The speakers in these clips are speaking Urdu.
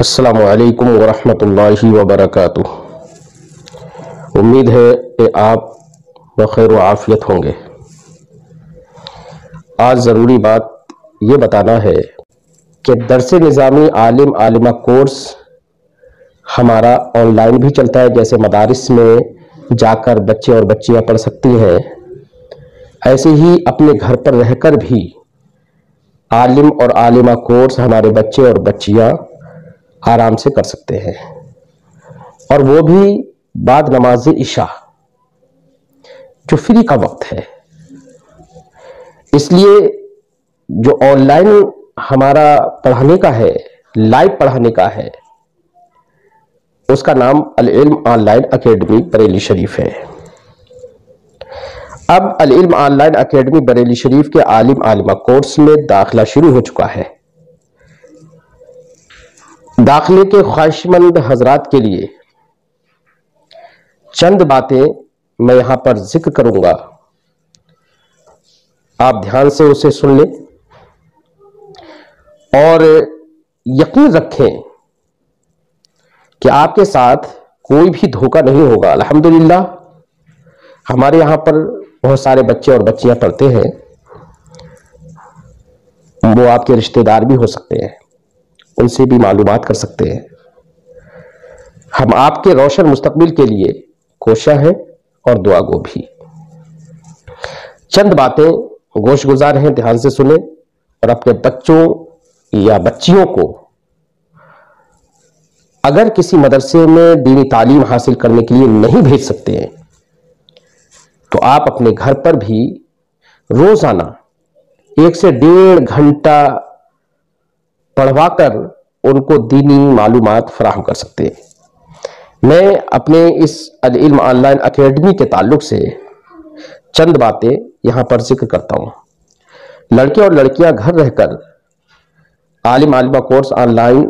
السلام علیکم ورحمۃ اللہ وبرکاتہ۔ امید ہے کہ آپ بخیر و عافیت ہوں گے۔ آج ضروری بات یہ بتانا ہے کہ درس نظامی عالم عالمہ کورس ہمارا آن لائن بھی چلتا ہے، جیسے مدارس میں جا کر بچے اور بچیاں پڑھ سکتی ہیں، ایسے ہی اپنے گھر پر رہ کر بھی عالم اور عالمہ کورس ہمارے بچے اور بچیاں آرام سے کر سکتے ہیں، اور وہ بھی بعد نماز عشاء جو فری کا وقت ہے۔ اس لیے جو آن لائن ہمارا پڑھانے کا ہے، لائیو پڑھانے کا ہے، اس کا نام العلم آن لائن اکیڈمی بریلی شریف ہے۔ اب العلم آن لائن اکیڈمی بریلی شریف کے عالم عالمہ کورس میں داخلہ شروع ہو چکا ہے۔ داخلے کے خواہش مند حضرات کے لیے چند باتیں میں یہاں پر ذکر کروں گا، آپ دھیان سے اسے سن لیں اور یقین رکھیں کہ آپ کے ساتھ کوئی بھی دھوکہ نہیں ہوگا۔ الحمدللہ ہمارے یہاں پر بہت سارے بچے اور بچیاں پڑھتے ہیں، وہ آپ کے رشتہ دار بھی ہو سکتے ہیں، ان سے بھی معلومات کر سکتے ہیں۔ ہم آپ کے روشن مستقبل کے لیے کوشاں ہیں اور دعا گو بھی۔ چند باتیں گوش گزار ہیں، دھیان سے سنیں اور اپنے بچوں یا بچیوں کو اگر کسی مدرسے میں دینی تعلیم حاصل کرنے کے لیے نہیں بھیج سکتے ہیں تو آپ اپنے گھر پر بھی روزانہ 1 سے 1.5 گھنٹہ پڑھوا کر ان کو دینی معلومات فراہم کر سکتے ہیں۔ میں اپنے اس العلم آن لائن اکیڈمی کے تعلق سے چند باتیں یہاں پر ذکر کرتا ہوں۔ لڑکے اور لڑکیاں گھر رہ کر عالم عالمہ کورس آن لائن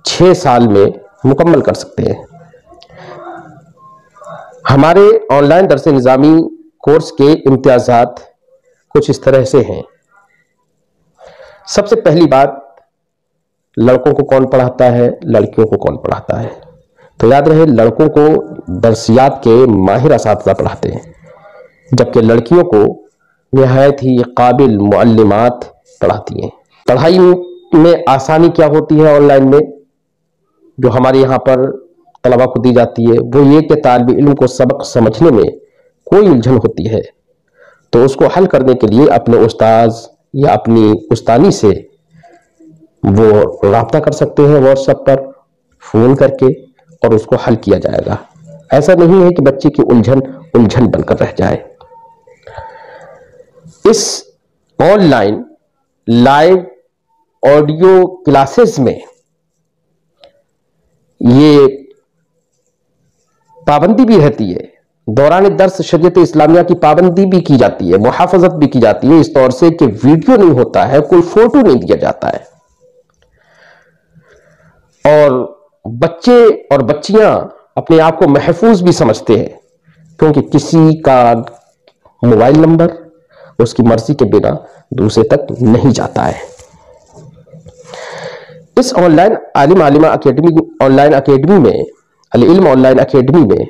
6 سال میں مکمل کر سکتے ہیں۔ ہمارے آن لائن درس نظامی کورس کے امتیازات کچھ اس طرح سے ہیں۔ سب سے پہلی بات، لڑکوں کو کون پڑھاتا ہے، لڑکیوں کو کون پڑھاتا ہے؟ تو یاد رہے، لڑکوں کو درسیات کے ماہر اساتذہ پڑھاتے ہیں، جبکہ لڑکیوں کو نہایت ہی قابل معلمات پڑھاتی ہیں۔ پڑھائی میں آسانی کیا ہوتی ہے آن لائن میں جو ہمارے یہاں پر طلبہ کو دی جاتی ہے، وہ یہ کہ طالب علم کو سبق سمجھنے میں کوئی الجھن ہوتی ہے تو اس کو حل کرنے کے لیے اپنے استاذ یا اپنی استانی سے وہ رابطہ کر سکتے ہیں، واٹس ایپ پر فون کر کے، اور اس کو حل کیا جائے گا۔ ایسا نہیں ہے کہ بچے کی الجھن بن کر رہ جائے۔ اس online live audio classes میں یہ پابندی بھی رہتی ہے، دوران درس شریعت اسلامیہ کی پابندی بھی کی جاتی ہے، محافظت بھی کی جاتی ہے، اس طور سے کہ ویڈیو نہیں ہوتا ہے، کوئی فوٹو نہیں دیا جاتا ہے، اور بچے اور بچیاں اپنے آپ کو محفوظ بھی سمجھتے ہیں، کیونکہ کسی کا موبائل نمبر اس کی مرضی کے بنا دوسرے تک نہیں جاتا ہے۔ اس آن لائن عالم عالمہ اکیڈمی آن لائن اکیڈمی میں، العلم آن لائن اکیڈمی میں،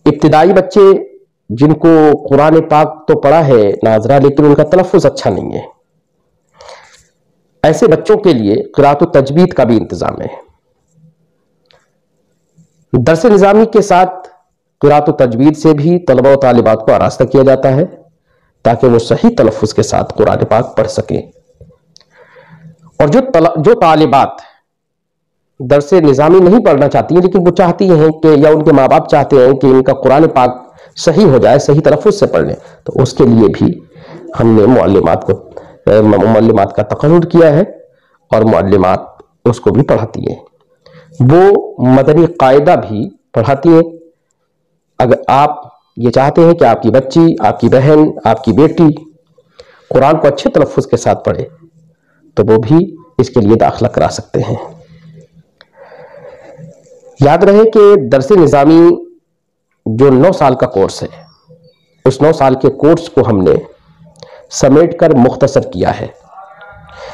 ابتدائی بچے جن کو قرآن پاک تو پڑھا ہے ناظرہ لیکن ان کا تلفظ اچھا نہیں ہے، ایسے بچوں کے لیے قرأت و تجوید کا بھی انتظام ہے۔ درس نظامی کے ساتھ قرأت و تجوید سے بھی طلبہ و طالبات کو آراستہ کیا جاتا ہے تاکہ وہ صحیح تلفظ کے ساتھ قرآن پاک پڑھ سکیں، اور جو طالبات درس نظامی نہیں پڑھنا چاہتی ہیں لیکن وہ چاہتی ہیں کہ، یا ان کے ماں باپ چاہتے ہیں کہ ان کا قرآن پاک صحیح ہو جائے، صحیح تلفظ سے پڑھ لیں، تو اس کے لیے بھی ہم نے معلمات کا تقرر کیا ہے، اور معلمات اس کو بھی پڑھاتی ہیں۔ وہ مدنی قاعدہ بھی پڑھاتی ہیں۔ اگر آپ یہ چاہتے ہیں کہ آپ کی بچی، آپ کی بہن، آپ کی بیٹی قرآن کو اچھے تلفظ کے ساتھ پڑھے تو وہ بھی اس کے لیے داخلہ کرا سکتے ہیں۔ یاد رہے کہ درس نظامی جو 9 سال کا کورس ہے، اس 9 سال کے کورس کو ہم نے سمیٹ کر مختصر کیا ہے۔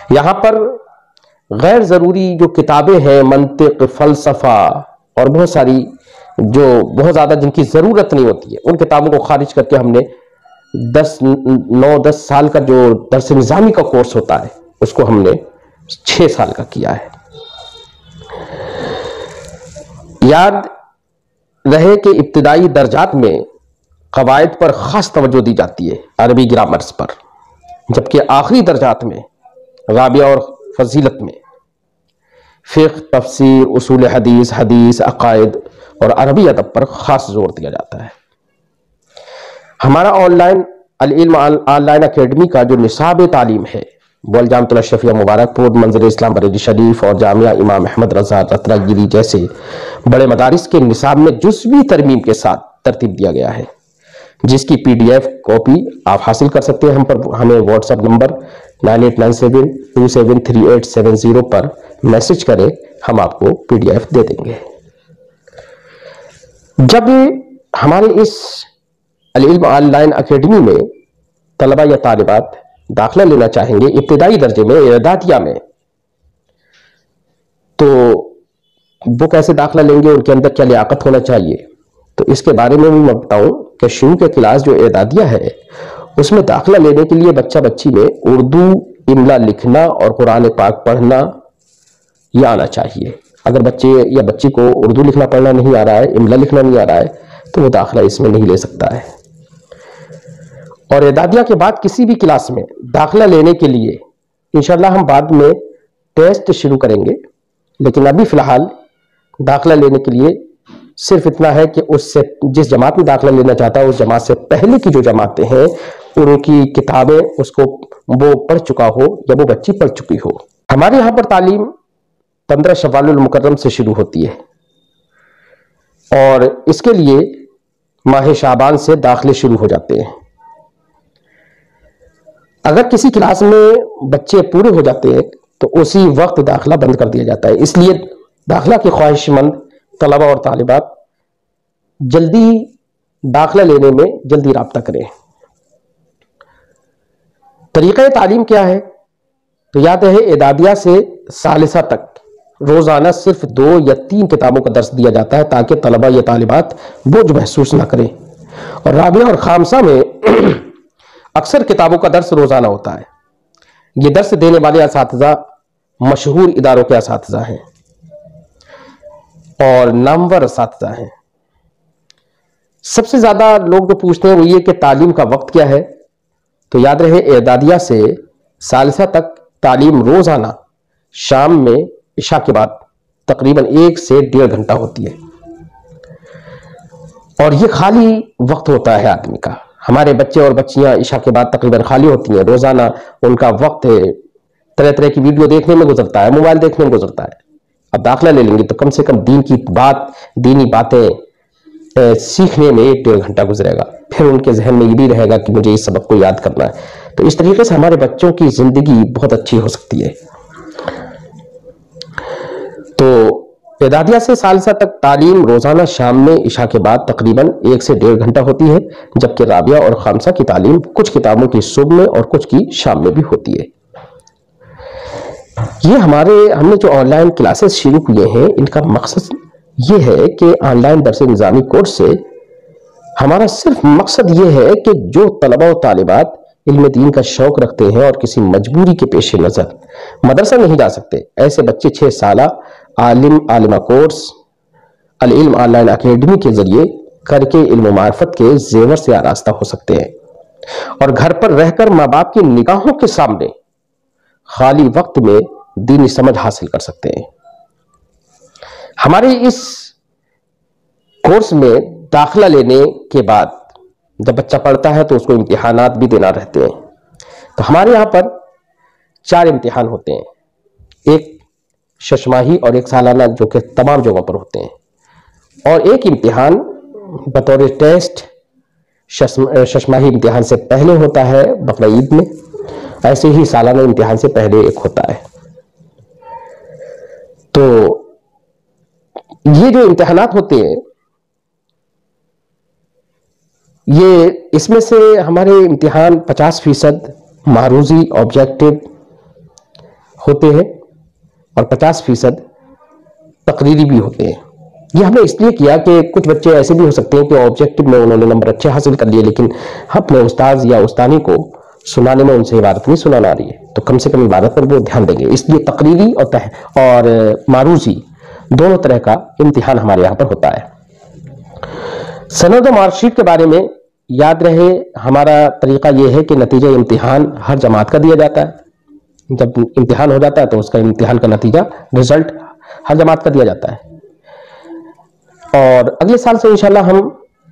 یہاں پر غیر ضروری جو کتابیں ہیں، منطق، فلسفہ اور بہت ساری جو بہت زیادہ جن کی ضرورت نہیں ہوتی ہے، ان کتابوں کو خارج کر کے ہم نے 9-10 سال کا جو درس نظامی کا کورس ہوتا ہے اس کو ہم نے 6 سال کا کیا ہے۔ یاد رہے کہ ابتدائی درجات میں قواعد پر خاص توجہ دی جاتی ہے، عربی گرامرز پر، جبکہ آخری درجات میں رابعہ اور فضیلت میں فقہ، تفسیر، اصول حدیث، عقائد اور عربی ادب پر خاص زور دیا جاتا ہے۔ ہمارا آن لائن اکیڈمی کا جو نصاب تعلیم ہے وہ الجامعۃ الاشرفیہ مبارک پور، منظر اسلام بریلی شریف اور جامعہ امام احمد رضا رتنا گیری جیسے بڑے مدارس کے نصاب میں جزوی ترمیم کے ساتھ ترتیب دیا گیا ہے، جس کی PDF کاپی آپ حاصل کر سکتے ہیں ہمیں واٹس ایپ نمبر 9897273870 پر میسج کریں، ہم آپ کو PDF دے دیں گے۔ جب ہمارے اس العلم آن لائن اکیڈمی میں طلبہ یا طالبات داخلہ لینا چاہیں گے ابتدائی درجے میں، اعدادیہ میں، تو وہ کیسے داخلہ لیں گے، ان کے اندر کیا لیاقت ہونا چاہیے، تو اس کے بارے میں بھی میں بتاؤں کہ شروع کے کلاس جو اعدادیہ ہے اس میں داخلہ لینے کے لیے بچہ بچی میں اردو املا لکھنا اور قرآن پاک پڑھنا یہ آنا چاہیے۔ اگر بچے یا بچی کو اردو لکھنا پڑھنا نہیں آ رہا ہے، املا لکھنا نہیں آ رہا ہے، تو وہ داخلہ اس میں نہیں لے سکتا ہے۔ اور اعدادیہ کے بعد کسی بھی کلاس میں داخلہ لینے کے لیے انشاءاللہ ہم بعد میں ٹیسٹ شروع کریں گے، لیکن ابھی فی الحال داخلہ لینے کے لیے صرف اتنا ہے کہ اس سے جس جماعت میں داخلہ لینا چاہتا ہے اس جماعت سے پہلے کی جو جماعتیں ہیں ان کی کتابیں اس کو وہ پڑھ چکا ہو یا وہ بچی پڑھ چکی ہو۔ ہمارے یہاں پر تعلیم 15 شوال المکرم سے شروع ہوتی ہے اور اس کے لیے ماہ شعبان سے داخلے شروع ہو جاتے ہیں۔ اگر کسی کلاس میں بچے پورے ہو جاتے ہیں تو اسی وقت داخلہ بند کر دیا جاتا ہے، اس لیے داخلہ کے خواہش مند طلبہ اور طالبات جلدی داخلہ لینے میں جلدی رابطہ کریں۔ طریقہ تعلیم کیا ہے؟ تو یاد رہے اعدادیہ سے ثالثہ تک روزانہ صرف 2 یا 3 کتابوں کا درس دیا جاتا ہے تاکہ طلبہ یا طالبات بوجھ محسوس نہ کریں، اور رابعہ اور خامسہ میں اکثر کتابوں کا درس روزانہ ہوتا ہے۔ یہ درس دینے والے اساتذہ مشہور اداروں کے اساتذہ ہیں اور نامور اساتذہ ہیں۔ سب سے زیادہ لوگ جو پوچھتے ہیں وہ یہ کہ تعلیم کا وقت کیا ہے؟ تو یاد رہے اعدادیہ سے ثالثہ تک تعلیم روزانہ شام میں عشاء کے بعد تقریباً 1 سے 1.5 گھنٹہ ہوتی ہے، اور یہ خالی وقت ہوتا ہے آدمی کا۔ ہمارے بچے اور بچیاں عشاء کے بعد تقریباً خالی ہوتی ہیں، روزانہ ان کا وقت طرح طرح کی ویڈیو دیکھنے میں گزرتا ہے، موبائل دیکھنے میں گزرتا ہے۔ اب داخلہ لے لیں گے تو کم سے کم دینی باتیں سیکھنے میں 1.5 گھنٹہ گزرے گا، پھر ان کے ذہن میں یہ بھی رہے گا کہ مجھے اس سبق کو یاد کرنا ہے۔ تو اس طریقے سے ہمارے بچوں کی زندگی بہت اچھی ہو سکتی ہے۔ تو اعدادیہ سے ثالثہ تک تعلیم روزانہ شام میں عشاء کے بعد تقریباً 1 سے 1.5 گھنٹہ ہوتی ہے، جبکہ رابعہ اور خامسہ کی تعلیم کچھ کتابوں کی صبح میں اور کچھ کی شام میں بھی ہوتی ہے۔ یہ ہم نے جو آن لائن کلاسز شروع کیے ہیں ان کا مقصد یہ ہے کہ آن لائن درس نظامی کورس سے ہمارا صرف مقصد یہ ہے کہ جو طلبہ و طالبات علم دین کا شوق رکھتے ہیں اور کسی مجبوری کے پیش نظر مدرسہ نہیں جا سکتے، ایسے بچے 6 سالہ عالمہ کورس العلم آن لائن اکیڈمی کے ذریعے کر کے علم و معرفت کے زیور سے آراستہ ہو سکتے ہیں، اور گھر پر رہ کر ماں باپ کی نگاہوں کے سامنے خالی وقت میں دینی سمجھ حاصل کر سکتے ہیں۔ ہمارے اس کورس میں داخلہ لینے کے بعد جب بچہ پڑھتا ہے تو اس کو امتحانات بھی دینا رہتے ہیں۔ تو ہمارے یہاں پر 4 امتحان ہوتے ہیں، ایک ششماہی اور ایک سالانہ جو کہ تمام جگہوں پر ہوتے ہیں، اور ایک امتحان بطور ٹیسٹ ششماہی امتحان سے پہلے ہوتا ہے بقرعید میں، ایسے ہی سالانہ امتحان سے پہلے ایک ہوتا ہے۔ تو یہ جو امتحانات ہوتے ہیں اس میں سے ہمارے امتحان 50% معروضی آبجیکٹو ہوتے ہیں، اور 50% تقریری بھی ہوتے ہیں. یہ ہم نے اس لیے کیا کہ کچھ بچے ایسے بھی ہو سکتے ہیں کہ آبجیکٹو میں انہوں نے نمبر اچھے حاصل کر لیے لیکن اپنے استاذ یا استانی کو سنانے میں ان سے عبارت نہیں سنانا آ رہی ہے, تو کم سے کم عبارت پر وہ دھیان دیں گے. اس لیے تقریری اور معروضی دونوں طرح کا امتحان ہمارے یہاں پر ہوتا ہے. سند و مارک شیٹ کے بارے میں یاد رہے ہمارا طریقہ یہ ہے کہ نتیجہ امتحان ہر جماعت کا دیا جاتا ہے. جب امتحان ہو جاتا ہے تو اس کا امتحان کا نتیجہ رزلٹ ہر جماعت کا دیا جاتا ہے, اور اگلے سال سے انشاءاللہ ہم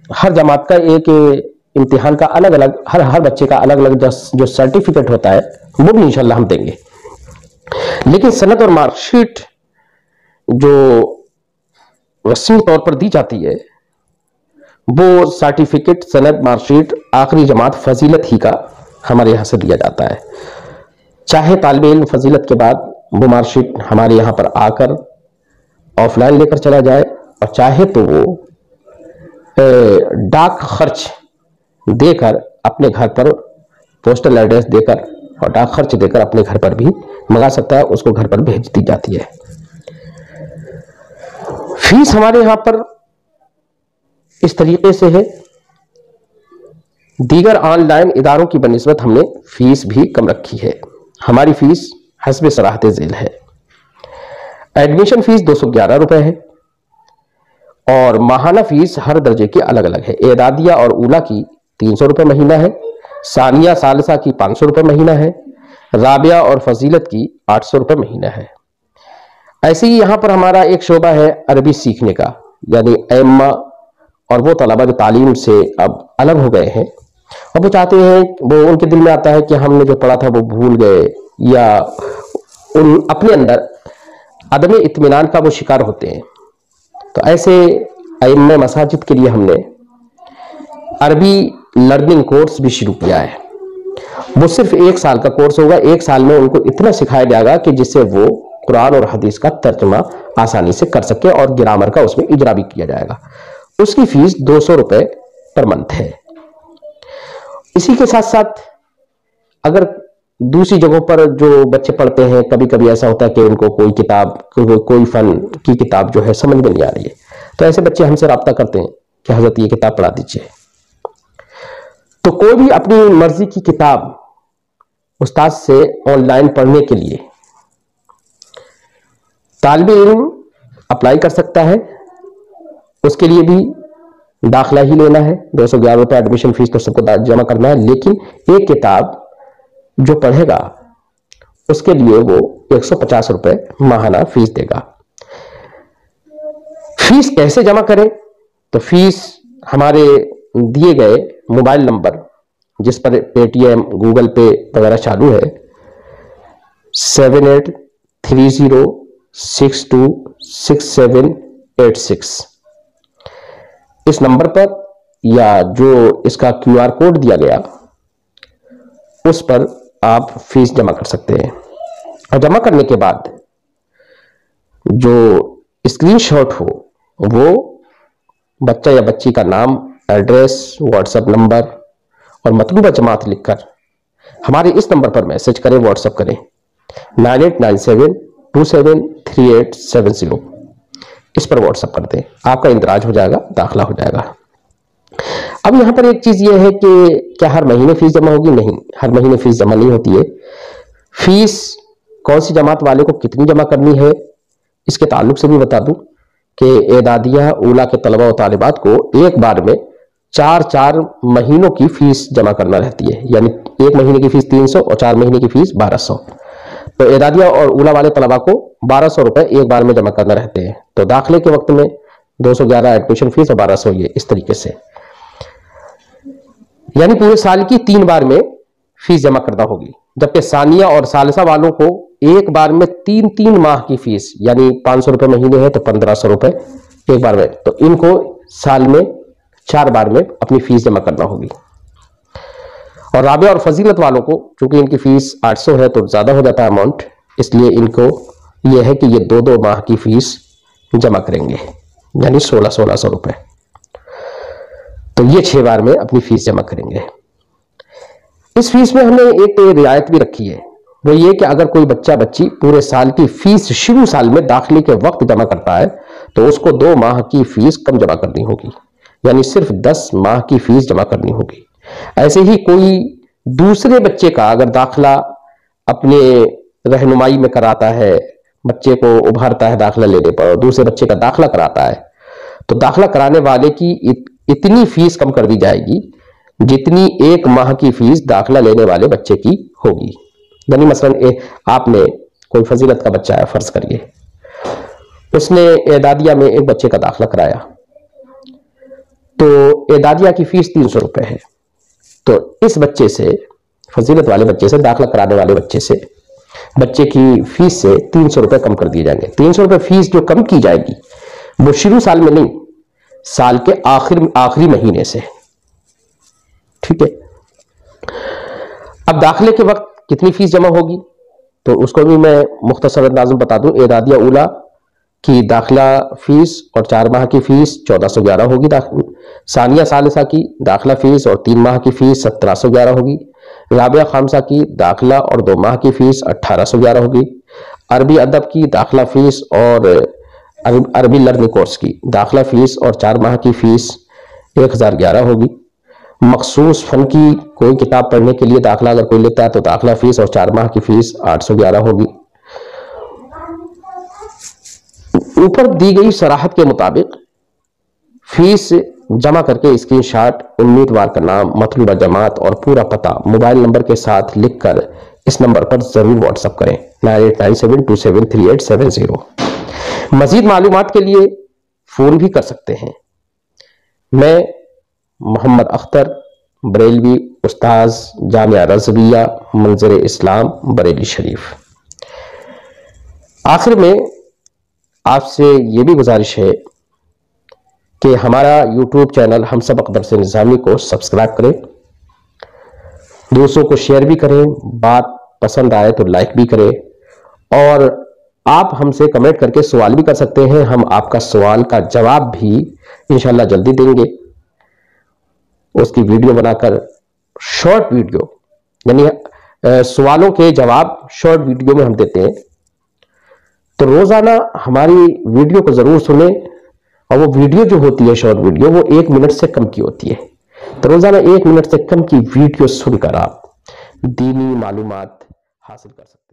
ہر جماعت کا ایک امتحان کا الگ الگ ہر بچے کا الگ الگ جو سرٹیفکیٹ ہوتا ہے وہ بھی انشاءاللہ ہم دیں گے. لیکن سند اور مارک شیٹ جو رسمی طور پر دی جاتی ہے وہ سرٹیفکیٹ سند مارک شیٹ آخری جماعت فضیلت ہی کا ہمارے یہاں سے دیا جاتا ہے. چاہے طالب علم فضیلت کے بعد وہ مارک شیٹ ہمارے یہاں پر آ کر آف لائن لے کر چلا جائے, اور چاہے تو وہ ڈاک خرچ دے کر اپنے گھر پر پوسٹل ایڈریس دے کر اور ڈاک خرچ دے کر اپنے گھر پر بھی منگا سکتا ہے, اس کو گھر پر بھیج دی جاتی ہے. فیس ہمارے یہاں پر اس طریقے سے ہے, دیگر آن لائن اداروں کی بنسبت ہم نے فیس بھی کم رکھی ہے. ہماری فیس حسب صراحت ذیل ہے. ایڈمیشن فیس 211 روپے ہے, اور ماہانہ فیس ہر درجے کی الگ الگ ہے. اعدادیہ اور اولیٰ کی 300 روپے مہینہ ہے, ثانیہ ثالثہ کی 500 روپے مہینہ ہے, رابعہ اور فضیلت کی 800 روپے مہینہ ہے. ایسے ہی یہاں پر ہمارا ایک شعبہ ہے عربی سیکھنے کا, یعنی ائمہ اور وہ طلبہ جو تعلیم سے اب الگ ہو گئے ہیں اور وہ چاہتے ہیں, وہ ان کے دل میں آتا ہے کہ ہم نے جو پڑھا تھا وہ بھول گئے, یا ان اپنے اندر عدم اطمینان کا وہ شکار ہوتے ہیں. تو ایسے ائمہ مساجد کے لیے ہم نے عربی لرننگ کورس بھی شروع کیا ہے. وہ صرف 1 سال کا کورس ہوگا. 1 سال میں ان کو اتنا سکھایا جائے گا کہ جس سے وہ قرآن اور حدیث کا ترجمہ آسانی سے کر سکے, اور گرامر کا اس میں اجرا بھی کیا جائے گا. اس کی فیس 200 روپے پر منتھ ہے. اسی کے ساتھ ساتھ اگر دوسری جگہوں پر جو بچے پڑھتے ہیں, کبھی کبھی ایسا ہوتا ہے کہ ان کو کوئی کتاب, کوئی فن کی کتاب جو ہے سمجھ میں نہیں آ رہی ہے, تو ایسے بچے ہم سے رابطہ کرتے ہیں کہ حضرت یہ کتاب پڑھا دیجیے. تو کوئی بھی اپنی مرضی کی کتاب استاد سے آن لائن پڑھنے کے لیے طالب علم اپلائی کر سکتا ہے. اس کے لیے بھی داخلہ ہی لینا ہے, 211 روپے ایڈمیشن فیس تو سب کو جمع کرنا ہے, لیکن ایک کتاب جو پڑھے گا اس کے لیے وہ 150 روپے ماہانہ فیس دے گا. فیس کیسے جمع کریں؟ تو فیس ہمارے دیے گئے موبائل نمبر جس پر پے ٹی ایم, گوگل پے وغیرہ چالو ہے, 7830626786 اس نمبر پر, یا جو اس کا QR کوڈ دیا گیا اس پر آپ فیس جمع کر سکتے ہیں. اور جمع کرنے کے بعد جو اسکرین شاٹ ہو وہ بچہ یا بچی کا نام, ایڈریس, واٹس ایپ نمبر اور مطلوبہ جماعت لکھ کر ہمارے اس نمبر پر میسج کریں, واٹس ایپ کریں 9897273870. اس پر واٹس ایپ کر دیں, آپ کا اندراج ہو جائے گا, داخلہ ہو جائے گا. اب یہاں پر ایک چیز یہ ہے کہ کیا ہر مہینے فیس جمع ہوگی؟ نہیں, ہر مہینے فیس جمع نہیں ہوتی ہے. فیس کون سی جماعت والے کو کتنی جمع کرنی ہے اس کے تعلق سے بھی بتا دوں کہ اعدادیہ اولیٰ کے طلبہ و طالبات کو ایک بار میں 4 مہینوں کی فیس جمع کرنا رہتی ہے, یعنی 1 مہینے کی فیس 300 اور 4 مہینے کی فیس 1200. تو اعدادیہ اور اولیٰ والے طلبہ کو 1200 روپے ایک بار میں جمع کرنا رہتے ہیں. تو داخلے کے وقت میں 211 ایڈمیشن فیس اور 1200 یہ اس طریقے سے, یعنی پورے سال کی 3 بار میں فیس جمع کرنا ہوگی. جبکہ ثانیہ اور ثالثہ والوں کو ایک بار میں 3 ماہ کی فیس, یعنی 500 روپے مہینے ہے تو 1500 روپے ایک بار میں, تو ان کو سال میں 4 بار میں اپنی فیس جمع کرنا ہوگی. اور رابعہ اور فضیلت والوں کو چونکہ ان کی فیس 800 ہے تو زیادہ ہو جاتا ہے اماؤنٹ, اس لیے ان کو یہ ہے کہ یہ 2 ماہ کی فیس جمع کریں گے, یعنی 1600 روپے. تو یہ 6 بار میں اپنی فیس جمع کریں گے. اس فیس میں ہم نے ایک رعایت بھی رکھی ہے وہ یہ کہ اگر کوئی بچہ بچی پورے سال کی فیس شروع سال میں داخلے کے وقت جمع کرتا ہے تو اس کو 2 ماہ کی فیس کم جمع کرنی ہوگی، یعنی صرف 10 ماہ کی فیس جمع کرنی ہوگی۔ ایسے ہی کوئی دوسرے بچے کا اگر داخلہ اپنے رہنمائی میں کراتا ہے، بچے کو ابھارتا ہے داخلہ لینے پر اور دوسرے بچے کا داخلہ کراتا ہے، تو داخلہ کرانے والے کی اتنی فیس کم کر دی جائے گی جتنی 1 ماہ کی فیس داخلہ لینے والے بچے کی ہوگی۔ یعنی مثلا آپ نے کوئی فضیلت کا بچہ ہے، فرض کریے اس نے اعدادیہ میں ایک بچے کا داخلہ کرایا، تو اعدادیہ کی فیس 300 روپے ہے، تو اس بچے سے، فضیلت والے بچے سے، داخلہ کرانے والے بچے سے، بچے کی فیس سے 300 روپے کم کر دیے جائیں گے۔ 300 روپے فیس جو کم کی جائے گی وہ شروع سال میں نہیں، سال کے آخری مہینے سے، ٹھیک ہے۔ اب داخلے کے وقت کتنی فیس جمع ہوگی تو اس کو بھی میں مختصر انداز میں بتا دوں۔ اعدادیہ اولا کی داخلہ فیس اور 4 ماہ کی فیس 1411 ہوگی، ثانیہ ثالثہ کی داخلہ فیس اور 3 ماہ کی فیس 1711 ہوگی، رابعہ خامسہ کی داخلہ اور 2 ماہ کی فیس 1811 ہوگی، عربی ادب کی داخلہ فیس اور عربی لرننگ کورس کی داخلہ فیس اور 4 ماہ کی فیس 1011 ہوگی، مخصوص فن کی کوئی کتاب پڑھنے کے لیے داخلہ اگر کوئی لیتا ہے تو داخلہ فیس اور 4 ماہ کی فیس 811 ہوگی۔ اوپر دی گئی صراحت کے مطابق فیس جمع کر کے اسکرین شاٹ امیدوار کا نام، مطلوبہ جماعت اور پورا پتہ موبائل نمبر کے ساتھ لکھ کر اس نمبر پر ضرور واٹس ایپ کریں 9897273870۔ مزید معلومات کے لیے فون بھی کر سکتے ہیں۔ میں محمد اختر، بریلوی، استاذ جامعہ رضویہ منظر اسلام بریلی شریف۔ آخر میں آپ سے یہ بھی گزارش ہے کہ ہمارا یوٹیوب چینل ہم سبق درس نظامی کو سبسکرائب کریں، دوستوں کو شیئر بھی کریں، بات پسند آئے تو لائک بھی کریں، اور آپ ہم سے کمنٹ کر کے سوال بھی کر سکتے ہیں، ہم آپ کا سوال کا جواب بھی انشاءاللہ جلدی دیں گے۔ اس کی ویڈیو بنا کر، شارٹ ویڈیو، یعنی سوالوں کے جواب شارٹ ویڈیو میں ہم دیتے ہیں، تو روزانہ ہماری ویڈیو کو ضرور سنیں، اور وہ ویڈیو جو ہوتی ہے شارٹ ویڈیو وہ 1 منٹ سے کم کی ہوتی ہے، تو روزانہ 1 منٹ سے کم کی ویڈیو سن کر آپ دینی معلومات حاصل کر سکتے ہیں۔